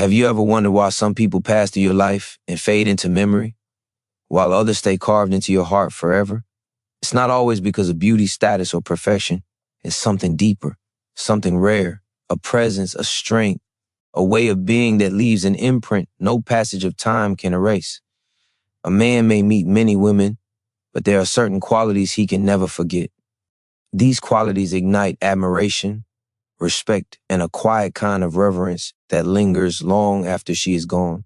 Have you ever wondered why some people pass through your life and fade into memory, while others stay carved into your heart forever? It's not always because of beauty, status, or perfection. It's something deeper, something rare, a presence, a strength, a way of being that leaves an imprint no passage of time can erase. A man may meet many women, but there are certain qualities he can never forget. These qualities ignite admiration, respect, and a quiet kind of reverence that lingers long after she is gone.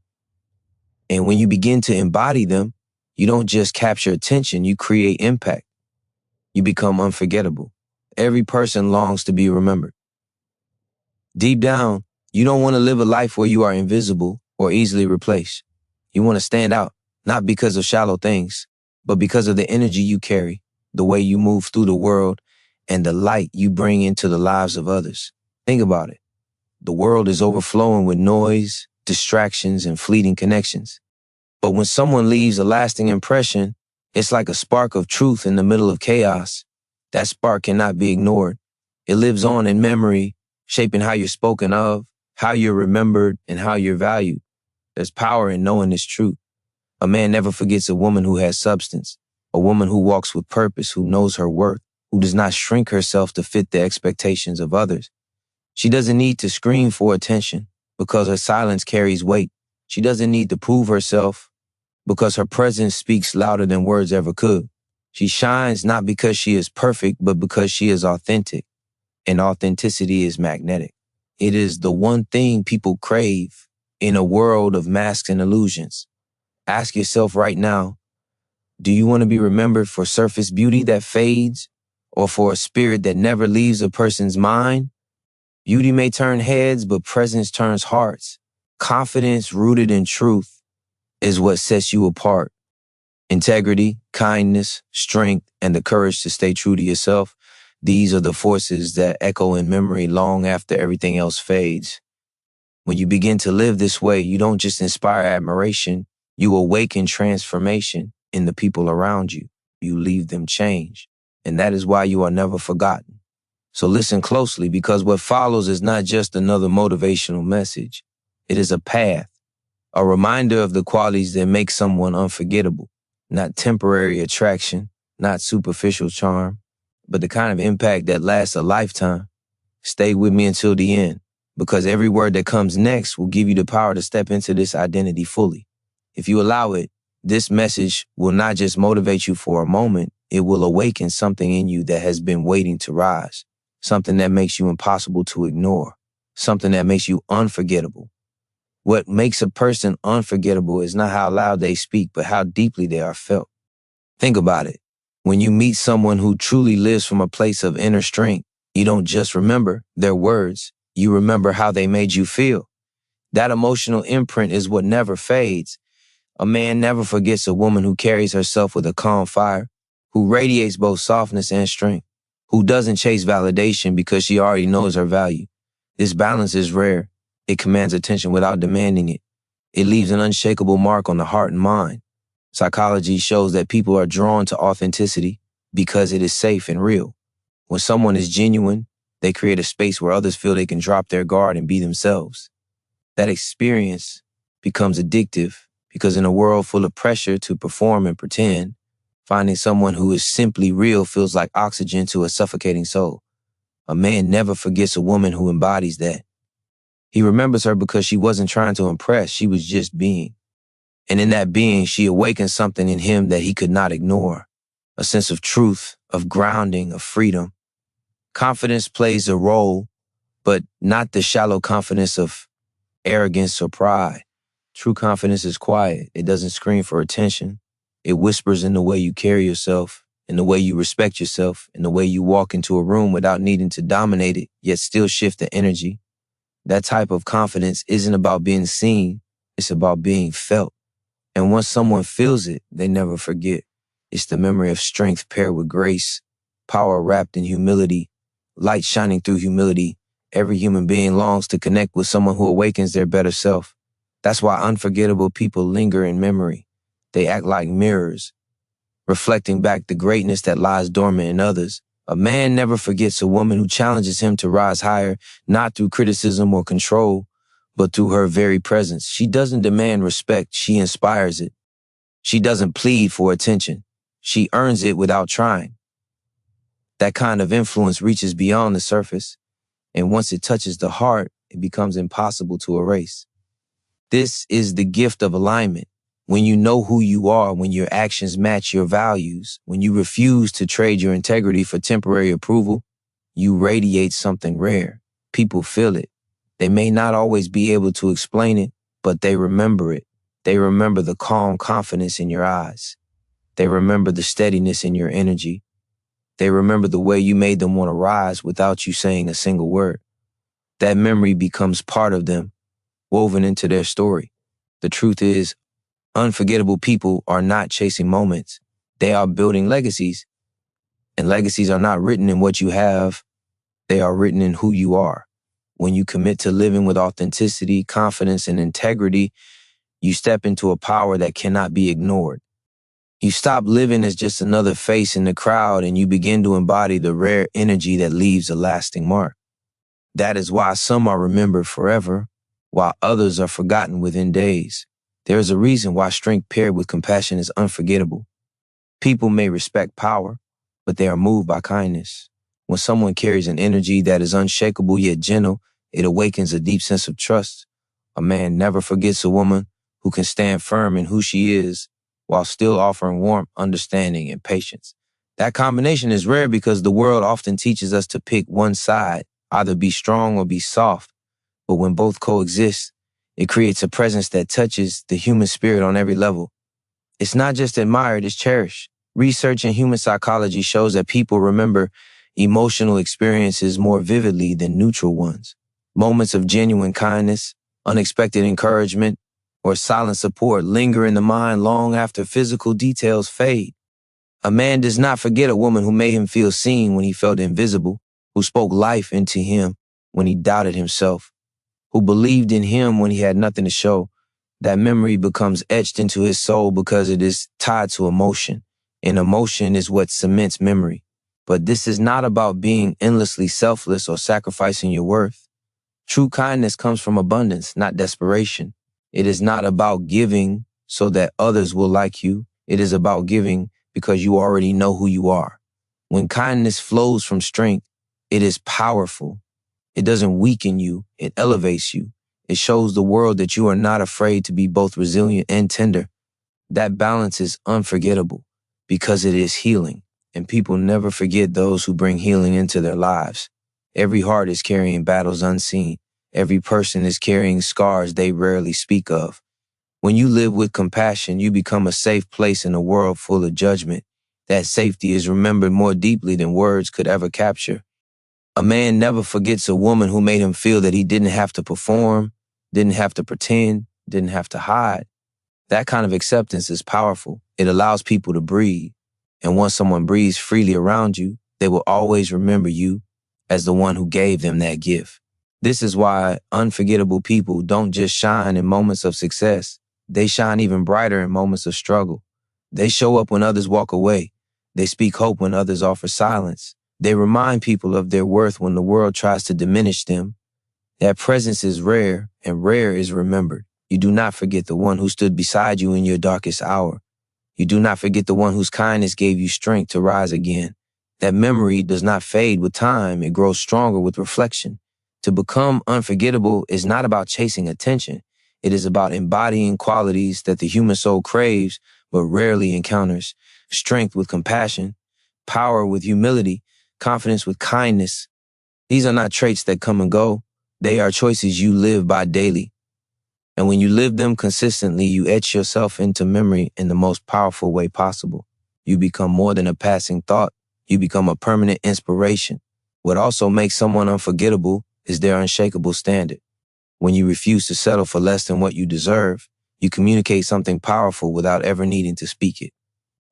And when you begin to embody them, you don't just capture attention, you create impact. You become unforgettable. Every person longs to be remembered. Deep down, you don't want to live a life where you are invisible or easily replaced. You want to stand out, not because of shallow things, but because of the energy you carry, the way you move through the world, and the light you bring into the lives of others. Think about it. The world is overflowing with noise, distractions, and fleeting connections. But when someone leaves a lasting impression, it's like a spark of truth in the middle of chaos. That spark cannot be ignored. It lives on in memory, shaping how you're spoken of, how you're remembered, and how you're valued. There's power in knowing this truth. A man never forgets a woman who has substance, a woman who walks with purpose, who knows her worth, who does not shrink herself to fit the expectations of others. She doesn't need to scream for attention because her silence carries weight. She doesn't need to prove herself because her presence speaks louder than words ever could. She shines not because she is perfect, but because she is authentic. And authenticity is magnetic. It is the one thing people crave in a world of masks and illusions. Ask yourself right now, do you want to be remembered for surface beauty that fades, or for a spirit that never leaves a person's mind? Beauty may turn heads, but presence turns hearts. Confidence rooted in truth is what sets you apart. Integrity, kindness, strength, and the courage to stay true to yourself, these are the forces that echo in memory long after everything else fades. When you begin to live this way, you don't just inspire admiration, you awaken transformation in the people around you. You leave them changed. And that is why you are never forgotten. So listen closely, because what follows is not just another motivational message. It is a path, a reminder of the qualities that make someone unforgettable. Not temporary attraction, not superficial charm, but the kind of impact that lasts a lifetime. Stay with me until the end, because every word that comes next will give you the power to step into this identity fully. If you allow it, this message will not just motivate you for a moment, it will awaken something in you that has been waiting to rise, something that makes you impossible to ignore, something that makes you unforgettable. What makes a person unforgettable is not how loud they speak, but how deeply they are felt. Think about it. When you meet someone who truly lives from a place of inner strength, you don't just remember their words, you remember how they made you feel. That emotional imprint is what never fades. A man never forgets a woman who carries herself with a calm fire, who radiates both softness and strength, who doesn't chase validation because she already knows her value. This balance is rare. It commands attention without demanding it. It leaves an unshakable mark on the heart and mind. Psychology shows that people are drawn to authenticity because it is safe and real. When someone is genuine, they create a space where others feel they can drop their guard and be themselves. That experience becomes addictive because in a world full of pressure to perform and pretend, finding someone who is simply real feels like oxygen to a suffocating soul. A man never forgets a woman who embodies that. He remembers her because she wasn't trying to impress, she was just being. And in that being, she awakened something in him that he could not ignore. A sense of truth, of grounding, of freedom. Confidence plays a role, but not the shallow confidence of arrogance or pride. True confidence is quiet. It doesn't scream for attention. It whispers in the way you carry yourself, in the way you respect yourself, in the way you walk into a room without needing to dominate it, yet still shift the energy. That type of confidence isn't about being seen. It's about being felt. And once someone feels it, they never forget. It's the memory of strength paired with grace, power wrapped in humility, light shining through humility. Every human being longs to connect with someone who awakens their better self. That's why unforgettable people linger in memory. They act like mirrors, reflecting back the greatness that lies dormant in others. A man never forgets a woman who challenges him to rise higher, not through criticism or control, But through her very presence, she doesn't demand respect, she inspires it. She doesn't plead for attention. She earns it without trying. That kind of influence reaches beyond the surface, and once it touches the heart, it becomes impossible to erase. This is the gift of alignment. When you know who you are, when your actions match your values, when you refuse to trade your integrity for temporary approval, you radiate something rare. People feel it. They may not always be able to explain it, but they remember it. They remember the calm confidence in your eyes. They remember the steadiness in your energy. They remember the way you made them want to rise without you saying a single word. That memory becomes part of them, woven into their story. The truth is, unforgettable people are not chasing moments. They are building legacies. And legacies are not written in what you have. They are written in who you are. When you commit to living with authenticity, confidence, and integrity, you step into a power that cannot be ignored. You stop living as just another face in the crowd and you begin to embody the rare energy that leaves a lasting mark. That is why some are remembered forever, while others are forgotten within days. There is a reason why strength paired with compassion is unforgettable. People may respect power, but they are moved by kindness. When someone carries an energy that is unshakable yet gentle, it awakens a deep sense of trust. A man never forgets a woman who can stand firm in who she is while still offering warmth, understanding, and patience. That combination is rare because the world often teaches us to pick one side, either be strong or be soft. But when both coexist, it creates a presence that touches the human spirit on every level. It's not just admired, it's cherished. Research in human psychology shows that people remember emotional experiences more vividly than neutral ones. Moments of genuine kindness, unexpected encouragement, or silent support linger in the mind long after physical details fade. A man does not forget a woman who made him feel seen when he felt invisible, who spoke life into him when he doubted himself, who believed in him when he had nothing to show. That memory becomes etched into his soul because it is tied to emotion, and emotion is what cements memory. But this is not about being endlessly selfless or sacrificing your worth. True kindness comes from abundance, not desperation. It is not about giving so that others will like you. It is about giving because you already know who you are. When kindness flows from strength, it is powerful. It doesn't weaken you, it elevates you. It shows the world that you are not afraid to be both resilient and tender. That balance is unforgettable because it is healing, and people never forget those who bring healing into their lives. Every heart is carrying battles unseen. Every person is carrying scars they rarely speak of. When you live with compassion, you become a safe place in a world full of judgment. That safety is remembered more deeply than words could ever capture. A man never forgets a woman who made him feel that he didn't have to perform, didn't have to pretend, didn't have to hide. That kind of acceptance is powerful. It allows people to breathe. And once someone breathes freely around you, they will always remember you as the one who gave them that gift. This is why unforgettable people don't just shine in moments of success. They shine even brighter in moments of struggle. They show up when others walk away. They speak hope when others offer silence. They remind people of their worth when the world tries to diminish them. That presence is rare, and rare is remembered. You do not forget the one who stood beside you in your darkest hour. You do not forget the one whose kindness gave you strength to rise again. That memory does not fade with time, it grows stronger with reflection. To become unforgettable is not about chasing attention. It is about embodying qualities that the human soul craves but rarely encounters. Strength with compassion, power with humility, confidence with kindness. These are not traits that come and go. They are choices you live by daily. And when you live them consistently, you etch yourself into memory in the most powerful way possible. You become more than a passing thought. You become a permanent inspiration. What also makes someone unforgettable is their unshakable standard. When you refuse to settle for less than what you deserve, you communicate something powerful without ever needing to speak it.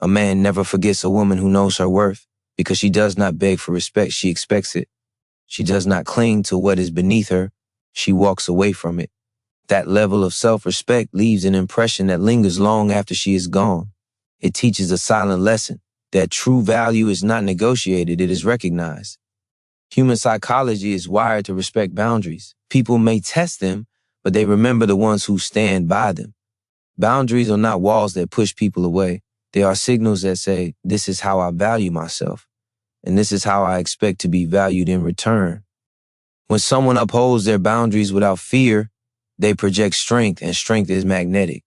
A man never forgets a woman who knows her worth because she does not beg for respect, she expects it. She does not cling to what is beneath her, she walks away from it. That level of self-respect leaves an impression that lingers long after she is gone. It teaches a silent lesson that true value is not negotiated, it is recognized. Human psychology is wired to respect boundaries. People may test them, but they remember the ones who stand by them. Boundaries are not walls that push people away. They are signals that say, this is how I value myself, and this is how I expect to be valued in return. When someone upholds their boundaries without fear, they project strength, and strength is magnetic.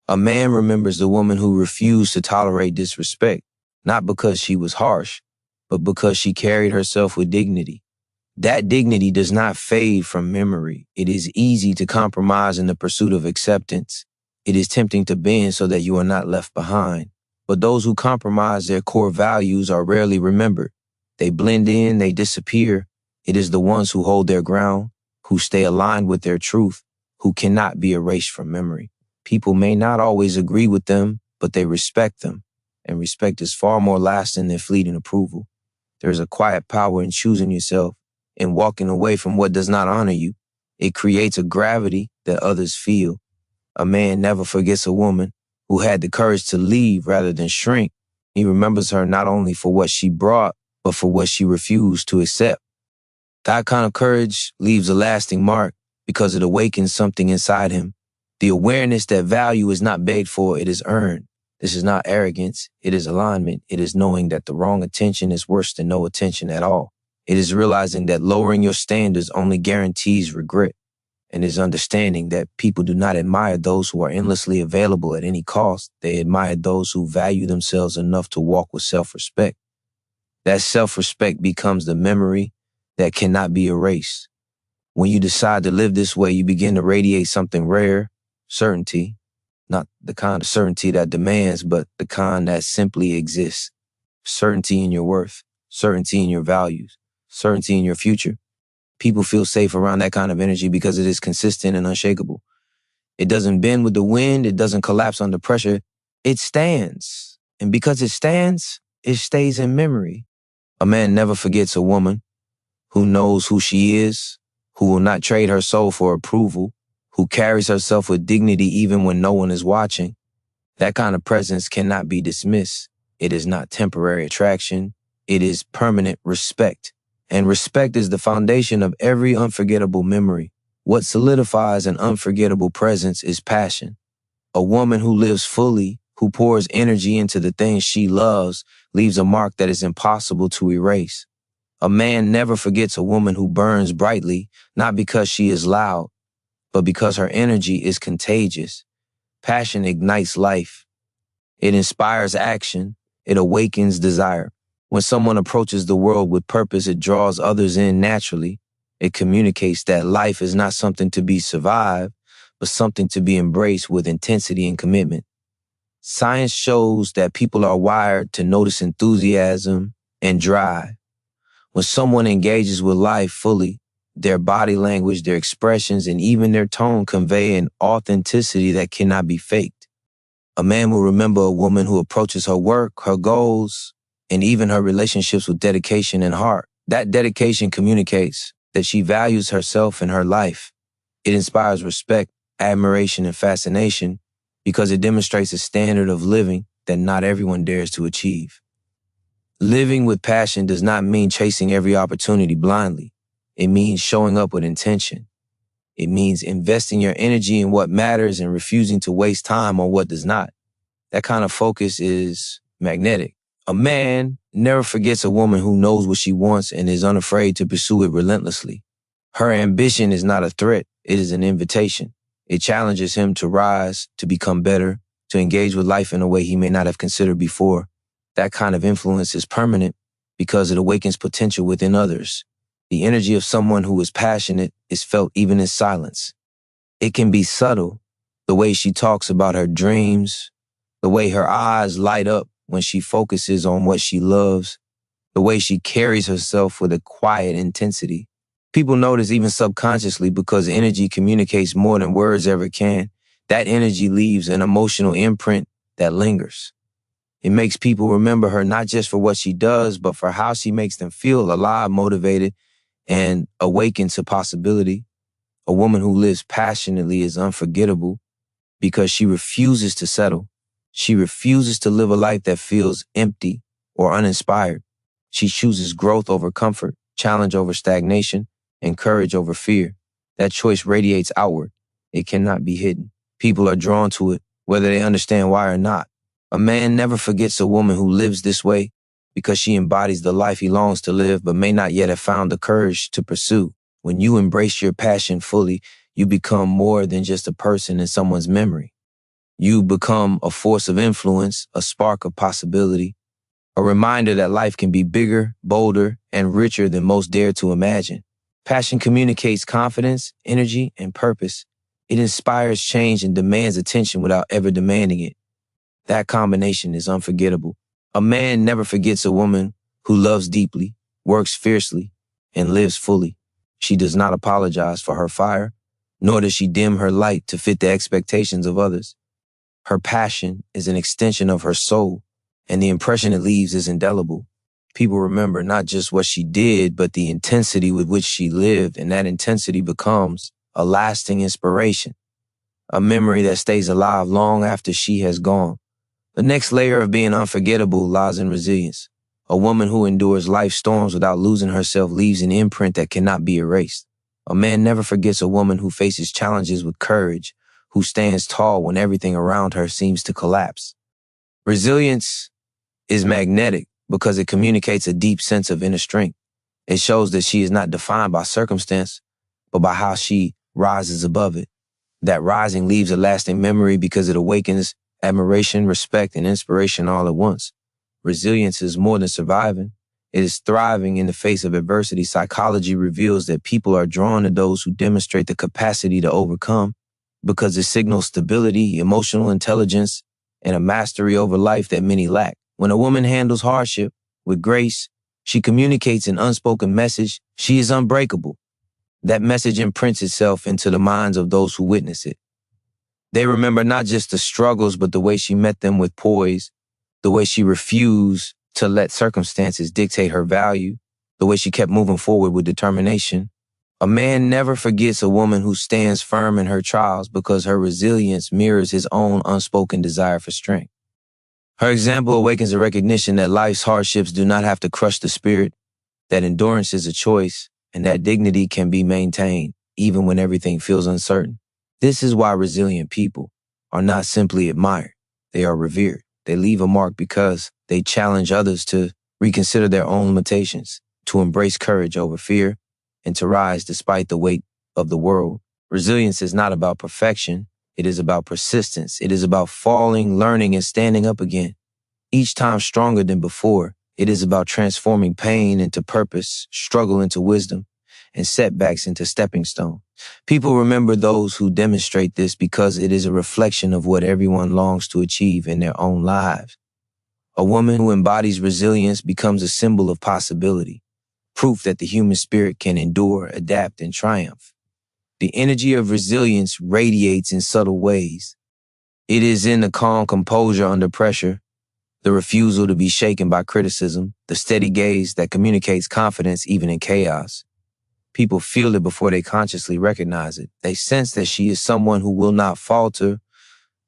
A man remembers the woman who refused to tolerate disrespect, not because she was harsh, but because she carried herself with dignity. That dignity does not fade from memory. It is easy to compromise in the pursuit of acceptance. It is tempting to bend so that you are not left behind. But those who compromise their core values are rarely remembered. They blend in, they disappear. It is the ones who hold their ground, who stay aligned with their truth, who cannot be erased from memory. People may not always agree with them, but they respect them. And respect is far more lasting than fleeting approval. There is a quiet power in choosing yourself and walking away from what does not honor you. It creates a gravity that others feel. A man never forgets a woman who had the courage to leave rather than shrink. He remembers her not only for what she brought, but for what she refused to accept. That kind of courage leaves a lasting mark because it awakens something inside him. The awareness that value is not begged for, it is earned. This is not arrogance, it is alignment. It is knowing that the wrong attention is worse than no attention at all. It is realizing that lowering your standards only guarantees regret. And is understanding that people do not admire those who are endlessly available at any cost. They admire those who value themselves enough to walk with self-respect. That self-respect becomes the memory that cannot be erased. When you decide to live this way, you begin to radiate something rare, certainty. Not the kind of certainty that demands, but the kind that simply exists. Certainty in your worth, certainty in your values, certainty in your future. People feel safe around that kind of energy because it is consistent and unshakable. It doesn't bend with the wind. It doesn't collapse under pressure. It stands. And because it stands, it stays in memory. A man never forgets a woman who knows who she is, who will not trade her soul for approval, who carries herself with dignity even when no one is watching. That kind of presence cannot be dismissed. It is not temporary attraction. It is permanent respect. And respect is the foundation of every unforgettable memory. What solidifies an unforgettable presence is passion. A woman who lives fully, who pours energy into the things she loves, leaves a mark that is impossible to erase. A man never forgets a woman who burns brightly, not because she is loud, but because her energy is contagious. Passion ignites life. It inspires action. It awakens desire. When someone approaches the world with purpose, it draws others in naturally. It communicates that life is not something to be survived, but something to be embraced with intensity and commitment. Science shows that people are wired to notice enthusiasm and drive. When someone engages with life fully, their body language, their expressions, and even their tone convey an authenticity that cannot be faked. A man will remember a woman who approaches her work, her goals, and even her relationships with dedication and heart. That dedication communicates that she values herself and her life. It inspires respect, admiration, and fascination because it demonstrates a standard of living that not everyone dares to achieve. Living with passion does not mean chasing every opportunity blindly. It means showing up with intention. It means investing your energy in what matters and refusing to waste time on what does not. That kind of focus is magnetic. A man never forgets a woman who knows what she wants and is unafraid to pursue it relentlessly. Her ambition is not a threat, it is an invitation. It challenges him to rise, to become better, to engage with life in a way he may not have considered before. That kind of influence is permanent because it awakens potential within others. The energy of someone who is passionate is felt even in silence. It can be subtle, the way she talks about her dreams, the way her eyes light up when she focuses on what she loves, the way she carries herself with a quiet intensity. People notice even subconsciously because energy communicates more than words ever can. That energy leaves an emotional imprint that lingers. It makes people remember her not just for what she does, but for how she makes them feel alive, motivated, and awakened to possibility. A woman who lives passionately is unforgettable because she refuses to settle. She refuses to live a life that feels empty or uninspired. She chooses growth over comfort, challenge over stagnation, and courage over fear. That choice radiates outward. It cannot be hidden. People are drawn to it, whether they understand why or not. A man never forgets a woman who lives this way because she embodies the life he longs to live but may not yet have found the courage to pursue. When you embrace your passion fully, you become more than just a person in someone's memory. You become a force of influence, a spark of possibility, a reminder that life can be bigger, bolder, and richer than most dare to imagine. Passion communicates confidence, energy, and purpose. It inspires change and demands attention without ever demanding it. That combination is unforgettable. A man never forgets a woman who loves deeply, works fiercely, and lives fully. She does not apologize for her fire, nor does she dim her light to fit the expectations of others. Her passion is an extension of her soul, and the impression it leaves is indelible. People remember not just what she did, but the intensity with which she lived, and that intensity becomes a lasting inspiration, a memory that stays alive long after she has gone. The next layer of being unforgettable lies in resilience. A woman who endures life's storms without losing herself leaves an imprint that cannot be erased. A man never forgets a woman who faces challenges with courage, who stands tall when everything around her seems to collapse. Resilience is magnetic because it communicates a deep sense of inner strength. It shows that she is not defined by circumstance, but by how she rises above it. That rising leaves a lasting memory because it awakens admiration, respect, and inspiration all at once. Resilience is more than surviving. It is thriving in the face of adversity. Psychology reveals that people are drawn to those who demonstrate the capacity to overcome because it signals stability, emotional intelligence, and a mastery over life that many lack. When a woman handles hardship with grace, she communicates an unspoken message. She is unbreakable. That message imprints itself into the minds of those who witness it. They remember not just the struggles, but the way she met them with poise, the way she refused to let circumstances dictate her value, the way she kept moving forward with determination. A man never forgets a woman who stands firm in her trials because her resilience mirrors his own unspoken desire for strength. Her example awakens a recognition that life's hardships do not have to crush the spirit, that endurance is a choice, and that dignity can be maintained even when everything feels uncertain. This is why resilient people are not simply admired, they are revered. They leave a mark because they challenge others to reconsider their own limitations, to embrace courage over fear, and to rise despite the weight of the world. Resilience is not about perfection. It is about persistence. It is about falling, learning, and standing up again. Each time stronger than before. It is about transforming pain into purpose, struggle into wisdom, and setbacks into stepping stones. People remember those who demonstrate this because it is a reflection of what everyone longs to achieve in their own lives. A woman who embodies resilience becomes a symbol of possibility, proof that the human spirit can endure, adapt, and triumph. The energy of resilience radiates in subtle ways. It is in the calm composure under pressure, the refusal to be shaken by criticism, the steady gaze that communicates confidence even in chaos. People feel it before they consciously recognize it. They sense that she is someone who will not falter,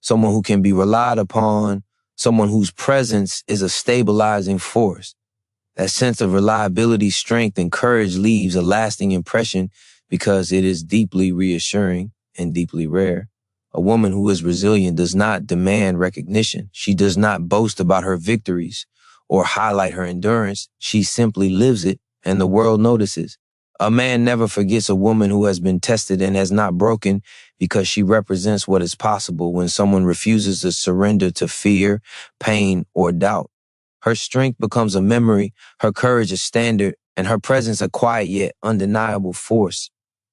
someone who can be relied upon, someone whose presence is a stabilizing force. That sense of reliability, strength, and courage leaves a lasting impression because it is deeply reassuring and deeply rare. A woman who is resilient does not demand recognition. She does not boast about her victories or highlight her endurance. She simply lives it, and the world notices. A man never forgets a woman who has been tested and has not broken because she represents what is possible when someone refuses to surrender to fear, pain, or doubt. Her strength becomes a memory, her courage a standard, and her presence a quiet yet undeniable force.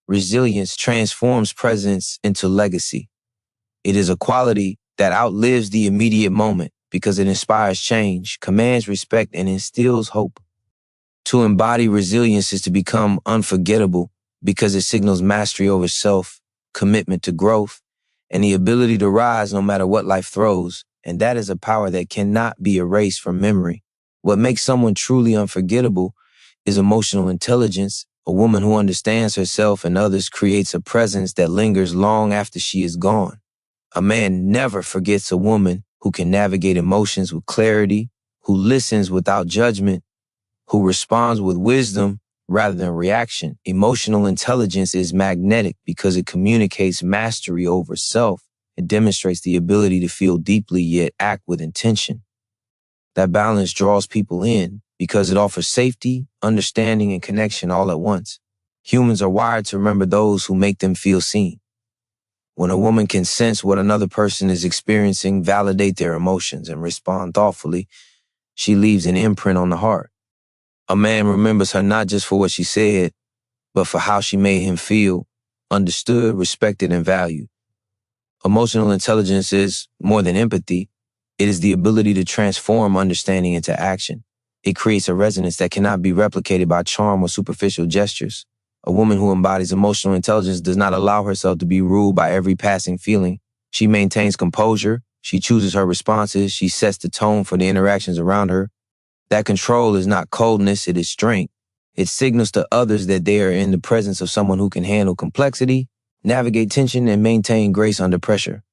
Resilience transforms presence into legacy. It is a quality that outlives the immediate moment because it inspires change, commands respect, and instills hope. To embody resilience is to become unforgettable because it signals mastery over self, commitment to growth, and the ability to rise no matter what life throws. And that is a power that cannot be erased from memory. What makes someone truly unforgettable is emotional intelligence. A woman who understands herself and others creates a presence that lingers long after she is gone. A man never forgets a woman who can navigate emotions with clarity, who listens without judgment, who responds with wisdom, rather than reaction. Emotional intelligence is magnetic because it communicates mastery over self. It demonstrates the ability to feel deeply yet act with intention. That balance draws people in because it offers safety, understanding, and connection all at once. Humans are wired to remember those who make them feel seen. When a woman can sense what another person is experiencing, validate their emotions, and respond thoughtfully, she leaves an imprint on the heart. A man remembers her not just for what she said, but for how she made him feel, understood, respected, and valued. Emotional intelligence is more than empathy. It is the ability to transform understanding into action. It creates a resonance that cannot be replicated by charm or superficial gestures. A woman who embodies emotional intelligence does not allow herself to be ruled by every passing feeling. She maintains composure. She chooses her responses. She sets the tone for the interactions around her. That control is not coldness, it is strength. It signals to others that they are in the presence of someone who can handle complexity, navigate tension, and maintain grace under pressure.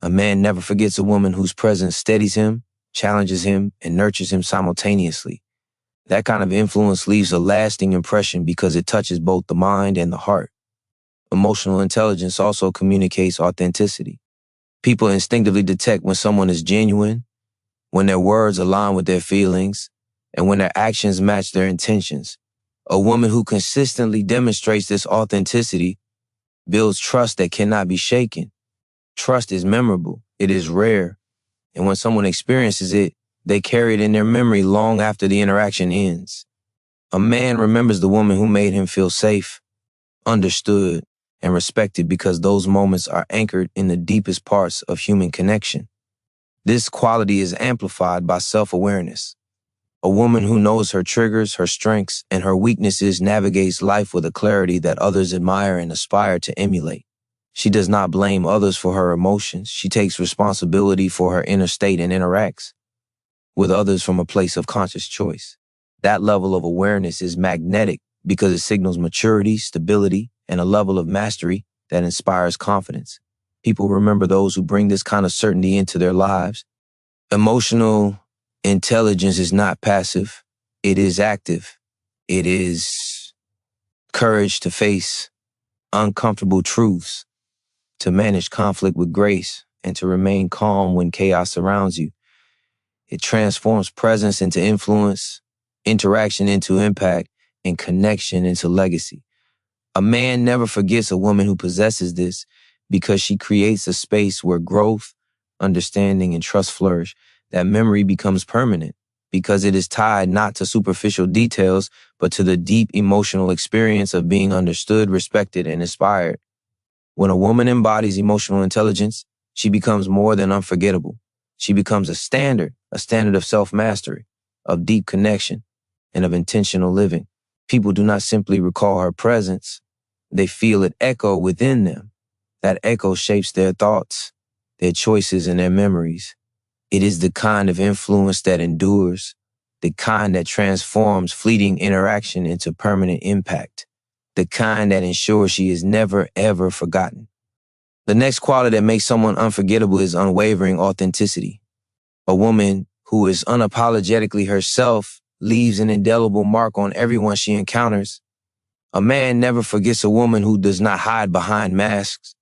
A man never forgets a woman whose presence steadies him, challenges him, and nurtures him simultaneously. That kind of influence leaves a lasting impression because it touches both the mind and the heart. Emotional intelligence also communicates authenticity. People instinctively detect when someone is genuine, when their words align with their feelings, and when their actions match their intentions. A woman who consistently demonstrates this authenticity builds trust that cannot be shaken. Trust is memorable, it is rare, and when someone experiences it, they carry it in their memory long after the interaction ends. A man remembers the woman who made him feel safe, understood, and respected because those moments are anchored in the deepest parts of human connection. This quality is amplified by self-awareness. A woman who knows her triggers, her strengths, and her weaknesses navigates life with a clarity that others admire and aspire to emulate. She does not blame others for her emotions. She takes responsibility for her inner state and interacts with others from a place of conscious choice. That level of awareness is magnetic because it signals maturity, stability, and a level of mastery that inspires confidence. People remember those who bring this kind of certainty into their lives. Emotional intelligence is not passive. It is active. It is courage to face uncomfortable truths, to manage conflict with grace, and to remain calm when chaos surrounds you. It transforms presence into influence, interaction into impact, and connection into legacy. A man never forgets a woman who possesses this because she creates a space where growth, understanding, and trust flourish. That memory becomes permanent because it is tied not to superficial details, but to the deep emotional experience of being understood, respected, and inspired. When a woman embodies emotional intelligence, she becomes more than unforgettable. She becomes a standard of self-mastery, of deep connection, and of intentional living. People do not simply recall her presence. They feel it echo within them. That echo shapes their thoughts, their choices, and their memories. It is the kind of influence that endures, the kind that transforms fleeting interaction into permanent impact, the kind that ensures she is never, ever forgotten. The next quality that makes someone unforgettable is unwavering authenticity. A woman who is unapologetically herself leaves an indelible mark on everyone she encounters. A man never forgets a woman who does not hide behind masks,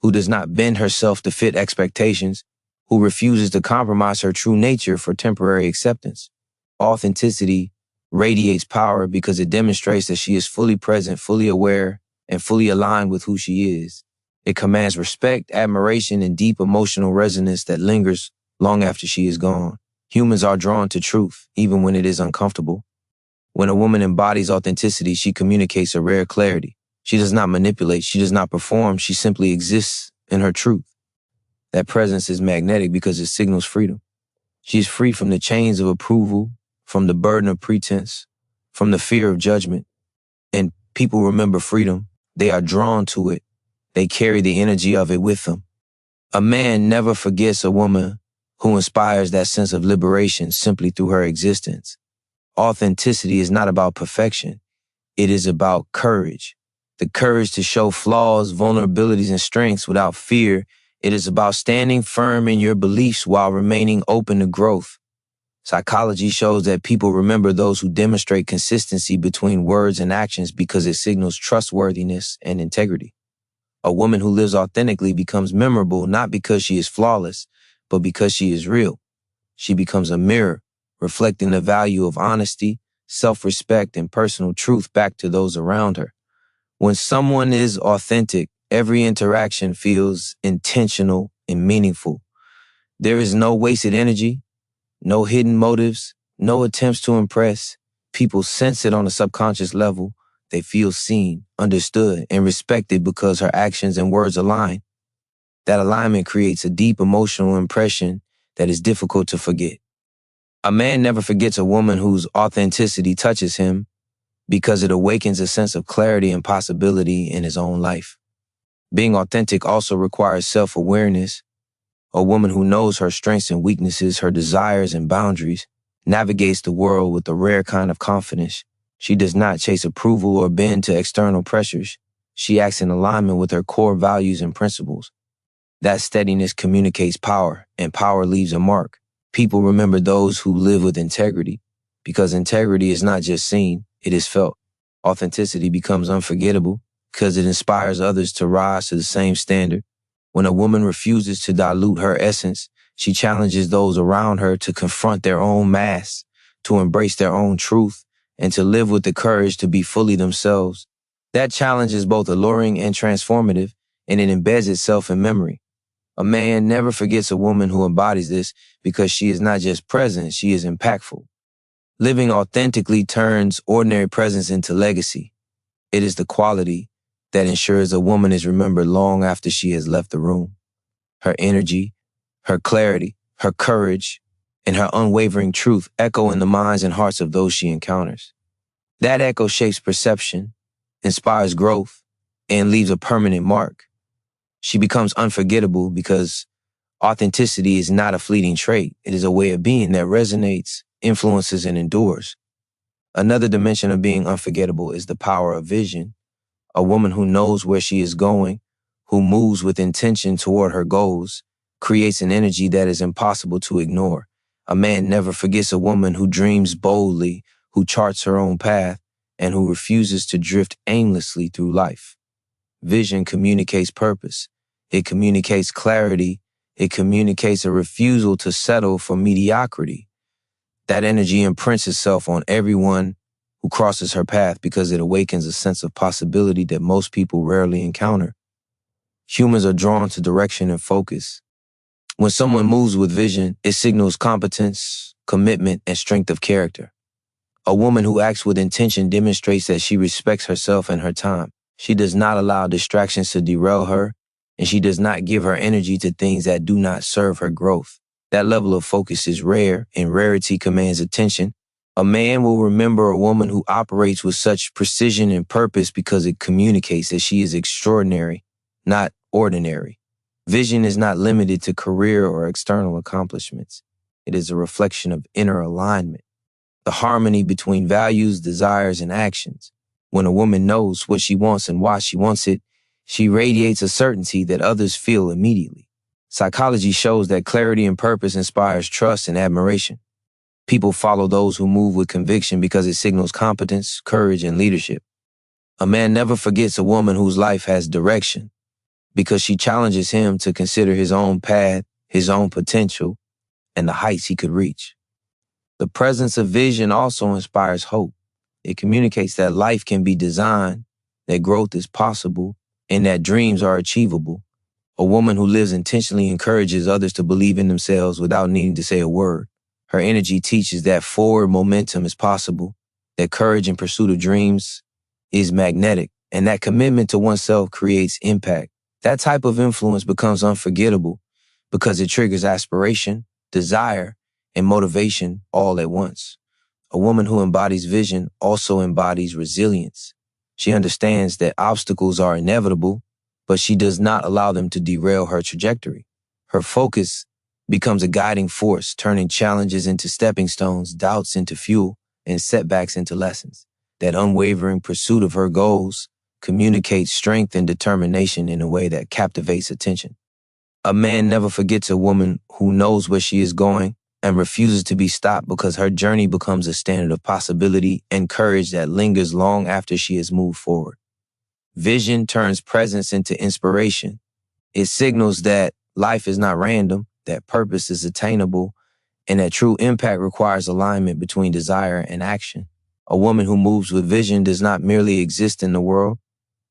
who does not bend herself to fit expectations, who refuses to compromise her true nature for temporary acceptance. Authenticity radiates power because it demonstrates that she is fully present, fully aware, and fully aligned with who she is. It commands respect, admiration, and deep emotional resonance that lingers long after she is gone. Humans are drawn to truth, even when it is uncomfortable. When a woman embodies authenticity, she communicates a rare clarity. She does not manipulate, she does not perform, she simply exists in her truth. That presence is magnetic because it signals freedom. She is free from the chains of approval, from the burden of pretense, from the fear of judgment. And people remember freedom. They are drawn to it. They carry the energy of it with them. A man never forgets a woman who inspires that sense of liberation simply through her existence. Authenticity is not about perfection. It is about courage. The courage to show flaws, vulnerabilities, and strengths without fear. It is about standing firm in your beliefs while remaining open to growth. Psychology shows that people remember those who demonstrate consistency between words and actions because it signals trustworthiness and integrity. A woman who lives authentically becomes memorable not because she is flawless, but because she is real. She becomes a mirror, reflecting the value of honesty, self-respect, and personal truth back to those around her. When someone is authentic, every interaction feels intentional and meaningful. There is no wasted energy, no hidden motives, no attempts to impress. People sense it on a subconscious level. They feel seen, understood, and respected because her actions and words align. That alignment creates a deep emotional impression that is difficult to forget. A man never forgets a woman whose authenticity touches him because it awakens a sense of clarity and possibility in his own life. Being authentic also requires self-awareness. A woman who knows her strengths and weaknesses, her desires and boundaries, navigates the world with a rare kind of confidence. She does not chase approval or bend to external pressures. She acts in alignment with her core values and principles. That steadiness communicates power, and power leaves a mark. People remember those who live with integrity, because integrity is not just seen, it is felt. Authenticity becomes unforgettable because it inspires others to rise to the same standard. When a woman refuses to dilute her essence, she challenges those around her to confront their own masks, to embrace their own truth, and to live with the courage to be fully themselves. That challenge is both alluring and transformative, and it embeds itself in memory. A man never forgets a woman who embodies this because she is not just present, she is impactful. Living authentically turns ordinary presence into legacy. It is the quality that ensures a woman is remembered long after she has left the room. Her energy, her clarity, her courage, and her unwavering truth echo in the minds and hearts of those she encounters. That echo shapes perception, inspires growth, and leaves a permanent mark. She becomes unforgettable because authenticity is not a fleeting trait. It is a way of being that resonates, influences, and endures. Another dimension of being unforgettable is the power of vision. A woman who knows where she is going, who moves with intention toward her goals, creates an energy that is impossible to ignore. A man never forgets a woman who dreams boldly, who charts her own path, and who refuses to drift aimlessly through life. Vision communicates purpose. It communicates clarity. It communicates a refusal to settle for mediocrity. That energy imprints itself on everyone who crosses her path because it awakens a sense of possibility that most people rarely encounter. Humans are drawn to direction and focus. When someone moves with vision, it signals competence, commitment, and strength of character. A woman who acts with intention demonstrates that she respects herself and her time. She does not allow distractions to derail her, and she does not give her energy to things that do not serve her growth. That level of focus is rare, and rarity commands attention. A man will remember a woman who operates with such precision and purpose because it communicates that she is extraordinary, not ordinary. Vision is not limited to career or external accomplishments. It is a reflection of inner alignment, the harmony between values, desires, and actions. When a woman knows what she wants and why she wants it, she radiates a certainty that others feel immediately. Psychology shows that clarity and purpose inspires trust and admiration. People follow those who move with conviction because it signals competence, courage, and leadership. A man never forgets a woman whose life has direction because she challenges him to consider his own path, his own potential, and the heights he could reach. The presence of vision also inspires hope. It communicates that life can be designed, that growth is possible, and that dreams are achievable. A woman who lives intentionally encourages others to believe in themselves without needing to say a word. Her energy teaches that forward momentum is possible, that courage in pursuit of dreams is magnetic, and that commitment to oneself creates impact. That type of influence becomes unforgettable because it triggers aspiration, desire, and motivation all at once. A woman who embodies vision also embodies resilience. She understands that obstacles are inevitable, but she does not allow them to derail her trajectory. Her focus becomes a guiding force, turning challenges into stepping stones, doubts into fuel, and setbacks into lessons. That unwavering pursuit of her goals communicates strength and determination in a way that captivates attention. A man never forgets a woman who knows where she is going and refuses to be stopped because her journey becomes a standard of possibility and courage that lingers long after she has moved forward. Vision turns presence into inspiration. It signals that life is not random, that purpose is attainable, and that true impact requires alignment between desire and action. A woman who moves with vision does not merely exist in the world,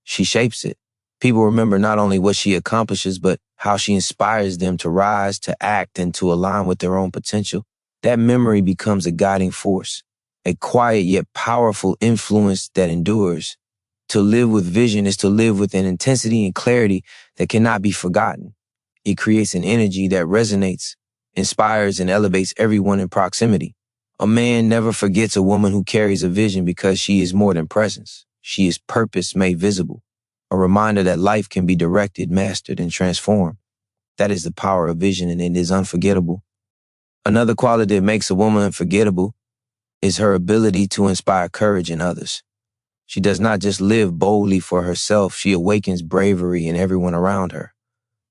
she shapes it. People remember not only what she accomplishes, but how she inspires them to rise, to act, and to align with their own potential. That memory becomes a guiding force, a quiet yet powerful influence that endures. To live with vision is to live with an intensity and clarity that cannot be forgotten. It creates an energy that resonates, inspires, and elevates everyone in proximity. A man never forgets a woman who carries a vision because she is more than presence. She is purpose made visible, a reminder that life can be directed, mastered, and transformed. That is the power of vision, and it is unforgettable. Another quality that makes a woman unforgettable is her ability to inspire courage in others. She does not just live boldly for herself, she awakens bravery in everyone around her.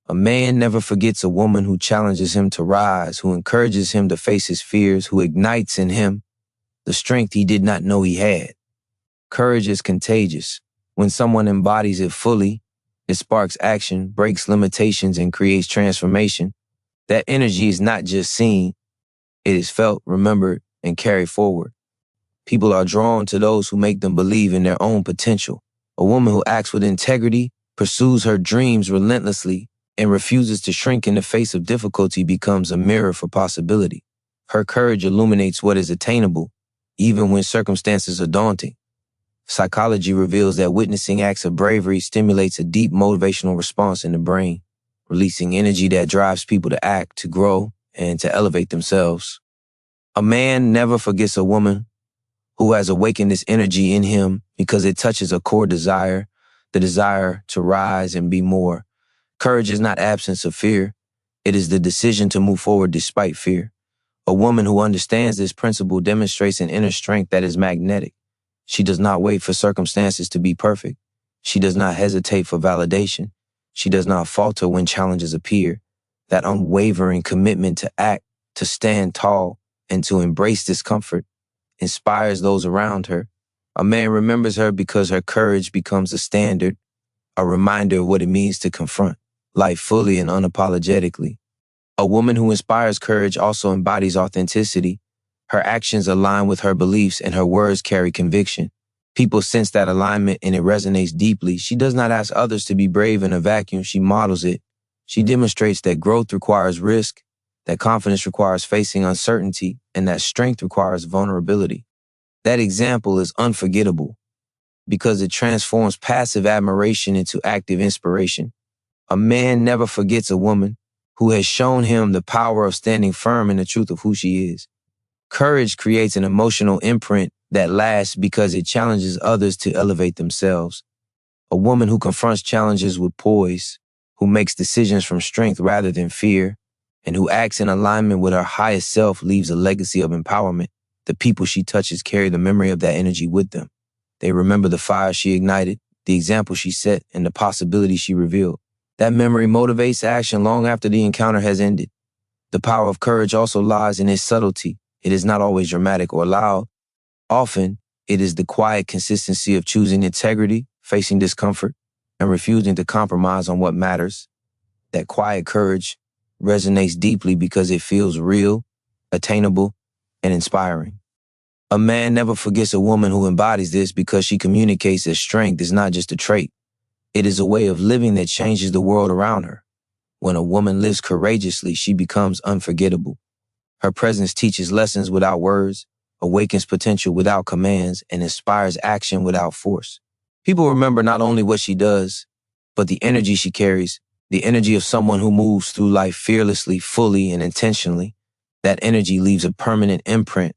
A man never forgets a woman who challenges him to rise, who encourages him to face his fears, who ignites in him the strength he did not know he had. Courage is contagious. When someone embodies it fully, it sparks action, breaks limitations, and creates transformation. That energy is not just seen, it is felt, remembered, and carried forward. People are drawn to those who make them believe in their own potential. A woman who acts with integrity, pursues her dreams relentlessly, and refuses to shrink in the face of difficulty becomes a mirror for possibility. Her courage illuminates what is attainable, even when circumstances are daunting. Psychology reveals that witnessing acts of bravery stimulates a deep motivational response in the brain, releasing energy that drives people to act, to grow, and to elevate themselves. A man never forgets a woman who has awakened this energy in him because it touches a core desire, the desire to rise and be more. Courage is not absence of fear. It is the decision to move forward despite fear. A woman who understands this principle demonstrates an inner strength that is magnetic. She does not wait for circumstances to be perfect. She does not hesitate for validation. She does not falter when challenges appear. That unwavering commitment to act, to stand tall, and to embrace discomfort inspires those around her. A man remembers her because her courage becomes a standard, a reminder of what it means to confront life fully and unapologetically. A woman who inspires courage also embodies authenticity. Her actions align with her beliefs and her words carry conviction. People sense that alignment and it resonates deeply. She does not ask others to be brave in a vacuum, she models it. She demonstrates that growth requires risk, that confidence requires facing uncertainty, and that strength requires vulnerability. That example is unforgettable because it transforms passive admiration into active inspiration. A man never forgets a woman who has shown him the power of standing firm in the truth of who she is. Courage creates an emotional imprint that lasts because it challenges others to elevate themselves. A woman who confronts challenges with poise, who makes decisions from strength rather than fear, and who acts in alignment with her highest self leaves a legacy of empowerment. The people she touches carry the memory of that energy with them. They remember the fire she ignited, the example she set, and the possibilities she revealed. That memory motivates action long after the encounter has ended. The power of courage also lies in its subtlety. It is not always dramatic or loud. Often, it is the quiet consistency of choosing integrity, facing discomfort, and refusing to compromise on what matters. That quiet courage resonates deeply because it feels real, attainable, and inspiring. A man never forgets a woman who embodies this because she communicates that strength is not just a trait. It is a way of living that changes the world around her. When a woman lives courageously, she becomes unforgettable. Her presence teaches lessons without words, awakens potential without commands, and inspires action without force. People remember not only what she does, but the energy she carries, the energy of someone who moves through life fearlessly, fully, and intentionally. That energy leaves a permanent imprint,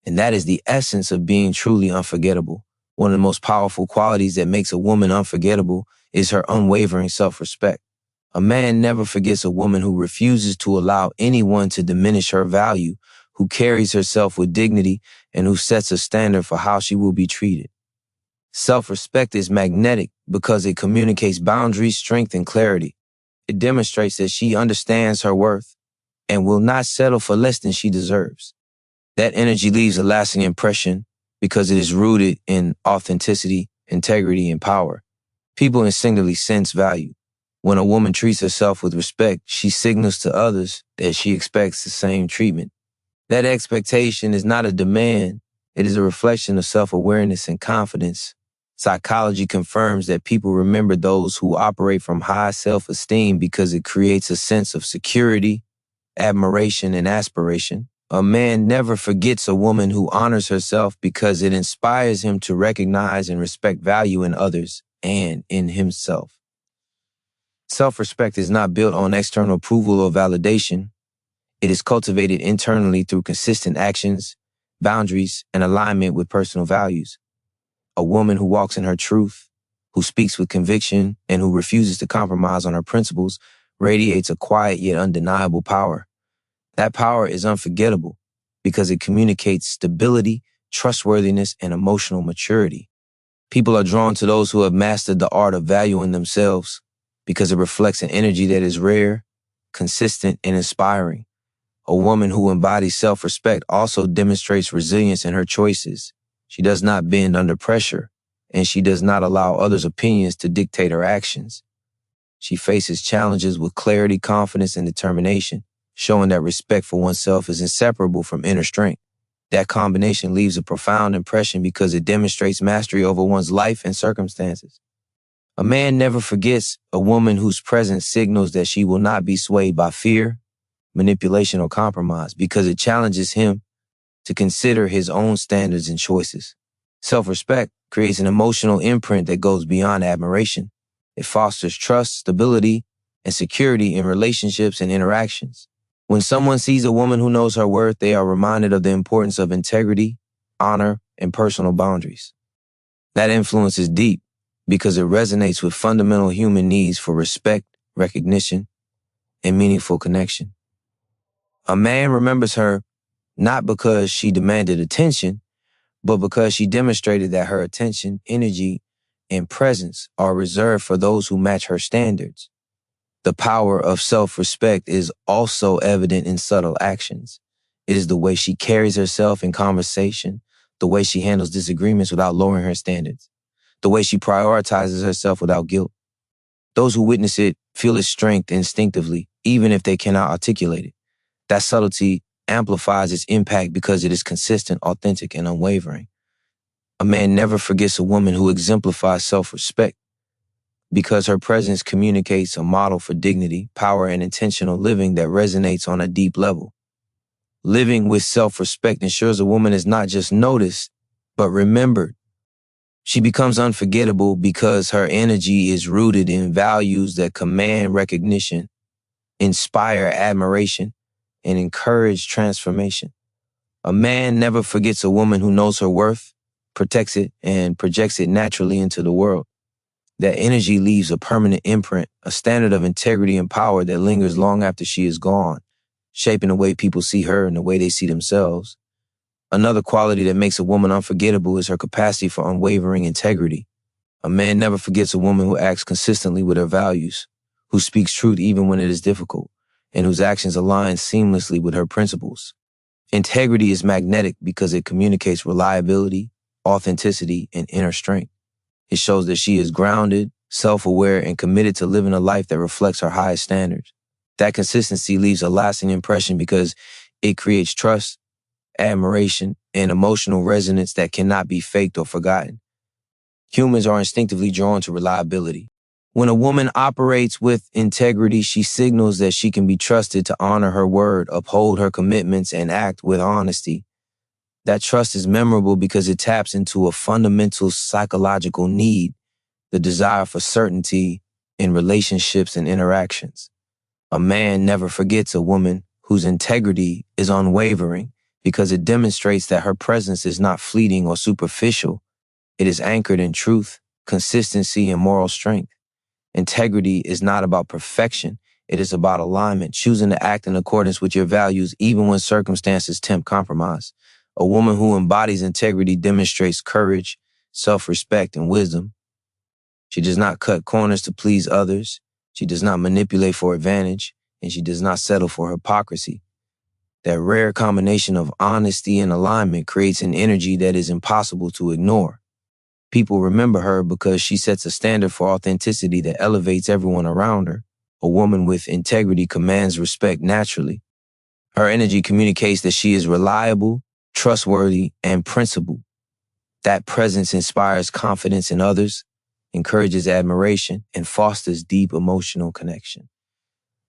and that is the essence of being truly unforgettable. One of the most powerful qualities that makes a woman unforgettable is her unwavering self-respect. A man never forgets a woman who refuses to allow anyone to diminish her value, who carries herself with dignity, and who sets a standard for how she will be treated. Self-respect is magnetic because it communicates boundaries, strength, and clarity. It demonstrates that she understands her worth, and will not settle for less than she deserves. That energy leaves a lasting impression because it is rooted in authenticity, integrity, and power. People instinctively sense value. When a woman treats herself with respect, she signals to others that she expects the same treatment. That expectation is not a demand, it is a reflection of self-awareness and confidence. Psychology confirms that people remember those who operate from high self-esteem because it creates a sense of security, admiration, and aspiration. A man never forgets a woman who honors herself because it inspires him to recognize and respect value in others and in himself. Self-respect is not built on external approval or validation. It is cultivated internally through consistent actions, boundaries, and alignment with personal values. A woman who walks in her truth, who speaks with conviction, and who refuses to compromise on her principles radiates a quiet yet undeniable power. That power is unforgettable because it communicates stability, trustworthiness, and emotional maturity. People are drawn to those who have mastered the art of valuing themselves because it reflects an energy that is rare, consistent, and inspiring. A woman who embodies self-respect also demonstrates resilience in her choices. She does not bend under pressure, and she does not allow others' opinions to dictate her actions. She faces challenges with clarity, confidence, and determination, showing that respect for oneself is inseparable from inner strength. That combination leaves a profound impression because it demonstrates mastery over one's life and circumstances. A man never forgets a woman whose presence signals that she will not be swayed by fear, manipulation, or compromise because it challenges him to consider his own standards and choices. Self-respect creates an emotional imprint that goes beyond admiration. It fosters trust, stability, and security in relationships and interactions. When someone sees a woman who knows her worth, they are reminded of the importance of integrity, honor, and personal boundaries. That influence is deep because it resonates with fundamental human needs for respect, recognition, and meaningful connection. A man remembers her not because she demanded attention, but because she demonstrated that her attention, energy, and presence are reserved for those who match her standards. The power of self-respect is also evident in subtle actions. It is the way she carries herself in conversation, the way she handles disagreements without lowering her standards, the way she prioritizes herself without guilt. Those who witness it feel its strength instinctively, even if they cannot articulate it. That subtlety amplifies its impact because it is consistent, authentic, and unwavering. A man never forgets a woman who exemplifies self-respect because her presence communicates a model for dignity, power, and intentional living that resonates on a deep level. Living with self-respect ensures a woman is not just noticed, but remembered. She becomes unforgettable because her energy is rooted in values that command recognition, inspire admiration, and encourage transformation. A man never forgets a woman who knows her worth, protects it, and projects it naturally into the world. That energy leaves a permanent imprint, a standard of integrity and power that lingers long after she is gone, shaping the way people see her and the way they see themselves. Another quality that makes a woman unforgettable is her capacity for unwavering integrity. A man never forgets a woman who acts consistently with her values, who speaks truth even when it is difficult, and whose actions align seamlessly with her principles. Integrity is magnetic because it communicates reliability, authenticity, and inner strength. It shows that she is grounded, self-aware, and committed to living a life that reflects her highest standards. That consistency leaves a lasting impression because it creates trust, admiration, and emotional resonance that cannot be faked or forgotten. Humans are instinctively drawn to reliability. When a woman operates with integrity, she signals that she can be trusted to honor her word, uphold her commitments, and act with honesty. That trust is memorable because it taps into a fundamental psychological need, the desire for certainty in relationships and interactions. A man never forgets a woman whose integrity is unwavering because it demonstrates that her presence is not fleeting or superficial. It is anchored in truth, consistency, and moral strength. Integrity is not about perfection. It is about alignment, choosing to act in accordance with your values even when circumstances tempt compromise. A woman who embodies integrity demonstrates courage, self-respect, and wisdom. She does not cut corners to please others. She does not manipulate for advantage. and she does not settle for hypocrisy. That rare combination of honesty and alignment creates an energy that is impossible to ignore. People remember her because she sets a standard for authenticity that elevates everyone around her. A woman with integrity commands respect naturally. Her energy communicates that she is reliable, trustworthy, and principled. That presence inspires confidence in others, encourages admiration, and fosters deep emotional connection.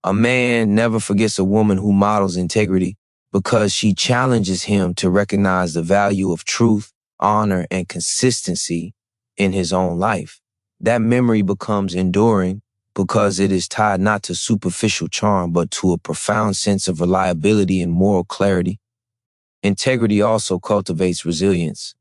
A man never forgets a woman who models integrity because she challenges him to recognize the value of truth, honor, and consistency in his own life. That memory becomes enduring because it is tied not to superficial charm, but to a profound sense of reliability and moral clarity. Integrity also cultivates resilience.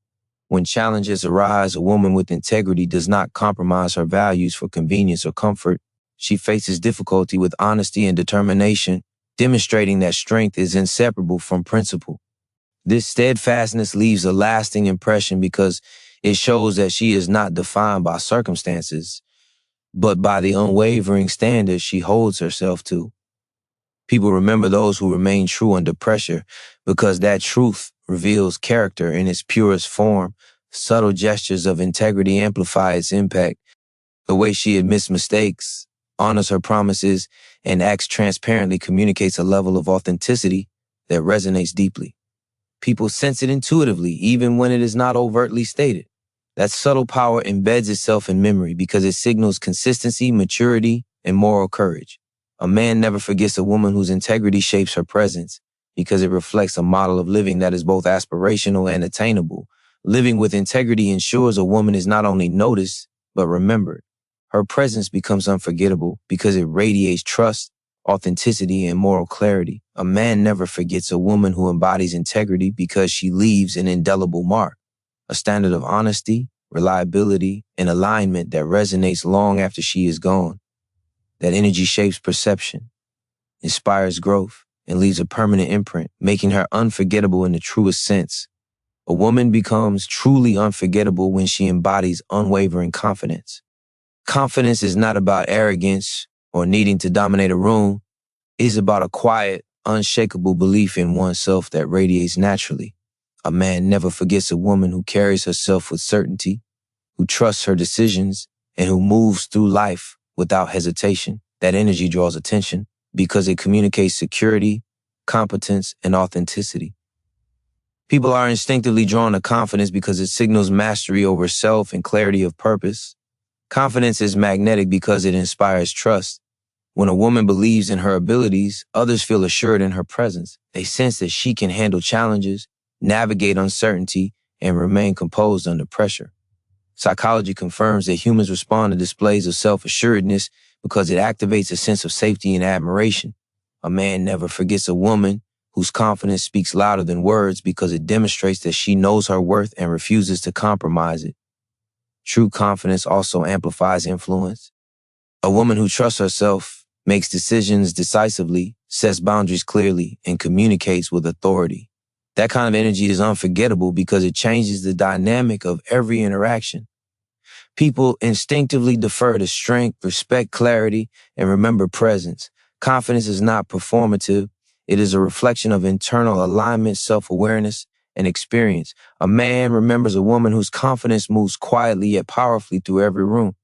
When challenges arise, a woman with integrity does not compromise her values for convenience or comfort. She faces difficulty with honesty and determination, demonstrating that strength is inseparable from principle. This steadfastness leaves a lasting impression because it shows that she is not defined by circumstances, but by the unwavering standards she holds herself to. People remember those who remain true under pressure because that truth reveals character in its purest form. Subtle gestures of integrity amplify its impact. The way she admits mistakes, honors her promises, and acts transparently communicates a level of authenticity that resonates deeply. People sense it intuitively, even when it is not overtly stated. That subtle power embeds itself in memory because it signals consistency, maturity, and moral courage. A man never forgets a woman whose integrity shapes her presence because it reflects a model of living that is both aspirational and attainable. Living with integrity ensures a woman is not only noticed, but remembered. Her presence becomes unforgettable because it radiates trust, authenticity, and moral clarity. A man never forgets a woman who embodies integrity because she leaves an indelible mark, a standard of honesty, reliability, and alignment that resonates long after she is gone. That energy shapes perception, inspires growth, and leaves a permanent imprint, making her unforgettable in the truest sense. A woman becomes truly unforgettable when she embodies unwavering confidence. Confidence is not about arrogance or needing to dominate a room. It is about a quiet, unshakable belief in oneself that radiates naturally. A man never forgets a woman who carries herself with certainty, who trusts her decisions, and who moves through life without hesitation. That energy draws attention because it communicates security, competence, and authenticity. People are instinctively drawn to confidence because it signals mastery over self and clarity of purpose. Confidence is magnetic because it inspires trust. When a woman believes in her abilities, others feel assured in her presence. They sense that she can handle challenges, navigate uncertainty, and remain composed under pressure. Psychology confirms that humans respond to displays of self-assuredness because it activates a sense of safety and admiration. A man never forgets a woman whose confidence speaks louder than words because it demonstrates that she knows her worth and refuses to compromise it. True confidence also amplifies influence. A woman who trusts herself, makes decisions decisively, sets boundaries clearly, and communicates with authority. That kind of energy is unforgettable because it changes the dynamic of every interaction. People instinctively defer to strength, respect clarity, and remember presence. Confidence is not performative. It is a reflection of internal alignment, self-awareness, and experience. A man remembers a woman whose confidence moves quietly yet powerfully through every room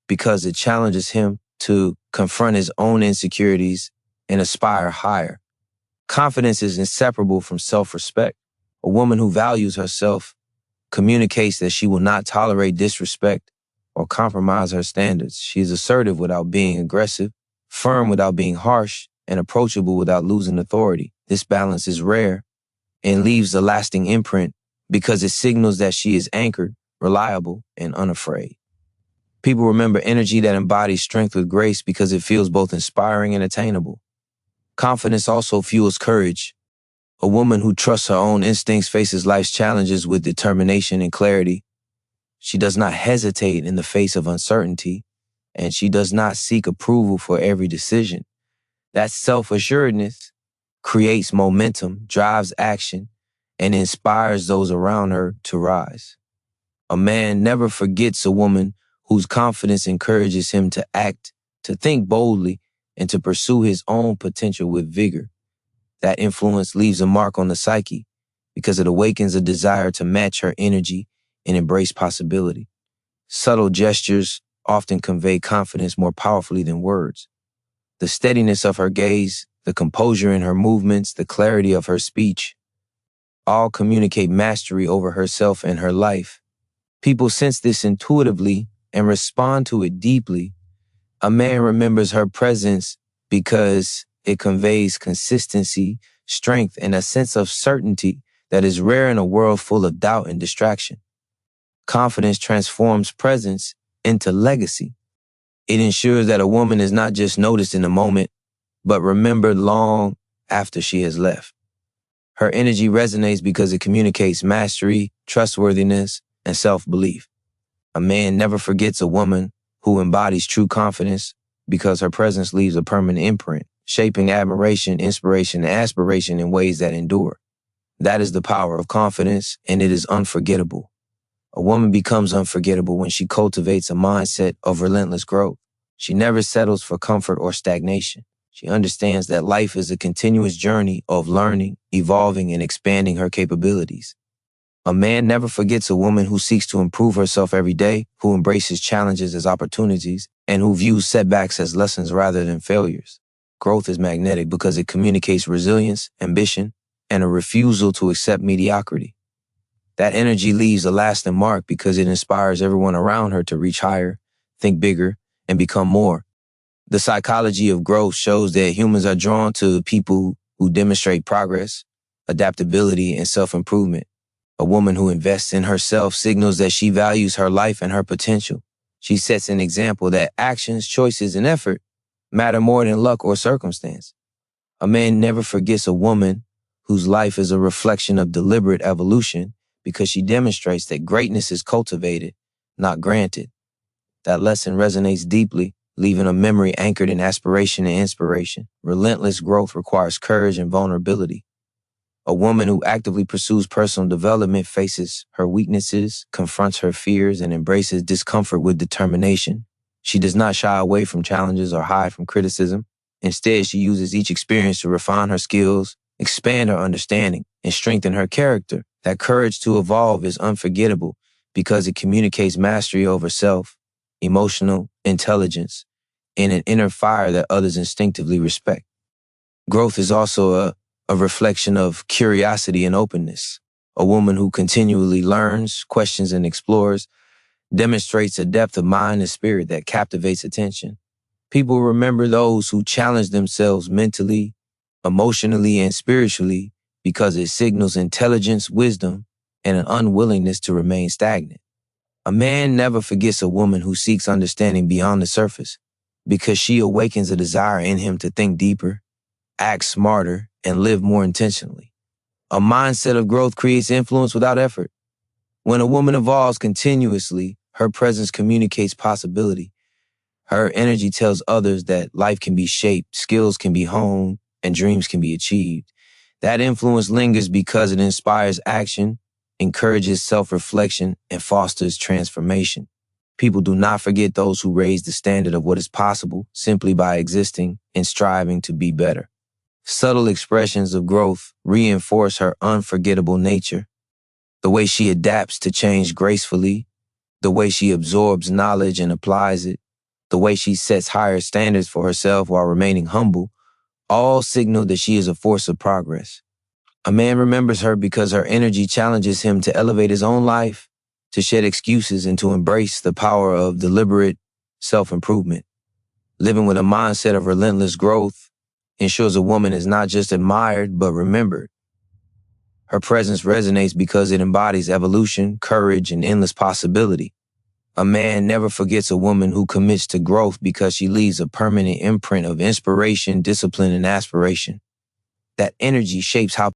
because it challenges him to confront his own insecurities and aspire higher. Confidence is inseparable from self-respect. A woman who values herself communicates that she will not tolerate disrespect or compromise her standards. She is assertive without being aggressive, firm without being harsh, and approachable without losing authority. This balance is rare and leaves a lasting imprint because it signals that she is anchored, reliable, and unafraid. People remember energy that embodies strength with grace because it feels both inspiring and attainable. Confidence also fuels courage. A woman who trusts her own instincts faces life's challenges with determination and clarity. She does not hesitate in the face of uncertainty, and she does not seek approval for every decision. That self-assuredness creates momentum, drives action, and inspires those around her to rise. A man never forgets a woman whose confidence encourages him to act, to think boldly, and to pursue his own potential with vigor. That influence leaves a mark on the psyche because it awakens a desire to match her energy and embrace possibility. Subtle gestures often convey confidence more powerfully than words. The steadiness of her gaze, the composure in her movements, the clarity of her speech, all communicate mastery over herself and her life. People sense this intuitively and respond to it deeply. A man remembers her presence because it conveys consistency, strength, and a sense of certainty that is rare in a world full of doubt and distraction. Confidence transforms presence into legacy. It ensures that a woman is not just noticed in the moment, but remembered long after she has left. Her energy resonates because it communicates mastery, trustworthiness, and self-belief. A man never forgets a woman who embodies true confidence because her presence leaves a permanent imprint, shaping admiration, inspiration, and aspiration in ways that endure. That is the power of confidence, and it is unforgettable. A woman becomes unforgettable when she cultivates a mindset of relentless growth. She never settles for comfort or stagnation. She understands that life is a continuous journey of learning, evolving, and expanding her capabilities. A man never forgets a woman who seeks to improve herself every day, who embraces challenges as opportunities, and who views setbacks as lessons rather than failures. Growth is magnetic because it communicates resilience, ambition, and a refusal to accept mediocrity. That energy leaves a lasting mark because it inspires everyone around her to reach higher, think bigger, and become more. The psychology of growth shows that humans are drawn to people who demonstrate progress, adaptability, and self-improvement. A woman who invests in herself signals that she values her life and her potential. She sets an example that actions, choices, and effort matter more than luck or circumstance. A man never forgets a woman whose life is a reflection of deliberate evolution because she demonstrates that greatness is cultivated, not granted. That lesson resonates deeply, leaving a memory anchored in aspiration and inspiration. Relentless growth requires courage and vulnerability. A woman who actively pursues personal development faces her weaknesses, confronts her fears, and embraces discomfort with determination. She does not shy away from challenges or hide from criticism. Instead, she uses each experience to refine her skills, expand her understanding, and strengthen her character. That courage to evolve is unforgettable because it communicates mastery over self, emotional intelligence, and an inner fire that others instinctively respect. Growth is also a reflection of curiosity and openness. A woman who continually learns, questions, and explores demonstrates a depth of mind and spirit that captivates attention. People remember those who challenge themselves mentally, emotionally, and spiritually because it signals intelligence, wisdom, and an unwillingness to remain stagnant. A man never forgets a woman who seeks understanding beyond the surface because she awakens a desire in him to think deeper, act smarter, and live more intentionally. A mindset of growth creates influence without effort. When a woman evolves continuously, her presence communicates possibility. Her energy tells others that life can be shaped, skills can be honed, and dreams can be achieved. That influence lingers because it inspires action, encourages self-reflection, and fosters transformation. People do not forget those who raise the standard of what is possible simply by existing and striving to be better. Subtle expressions of growth reinforce her unforgettable nature. The way she adapts to change gracefully, the way she absorbs knowledge and applies it, the way she sets higher standards for herself while remaining humble, all signal that she is a force of progress. A man remembers her because her energy challenges him to elevate his own life, to shed excuses, and to embrace the power of deliberate self-improvement. Living with a mindset of relentless growth ensures a woman is not just admired, but remembered. Her presence resonates because it embodies evolution, courage, and endless possibility. A man never forgets a woman who commits to growth because she leaves a permanent imprint of inspiration, discipline, and aspiration. That energy shapes how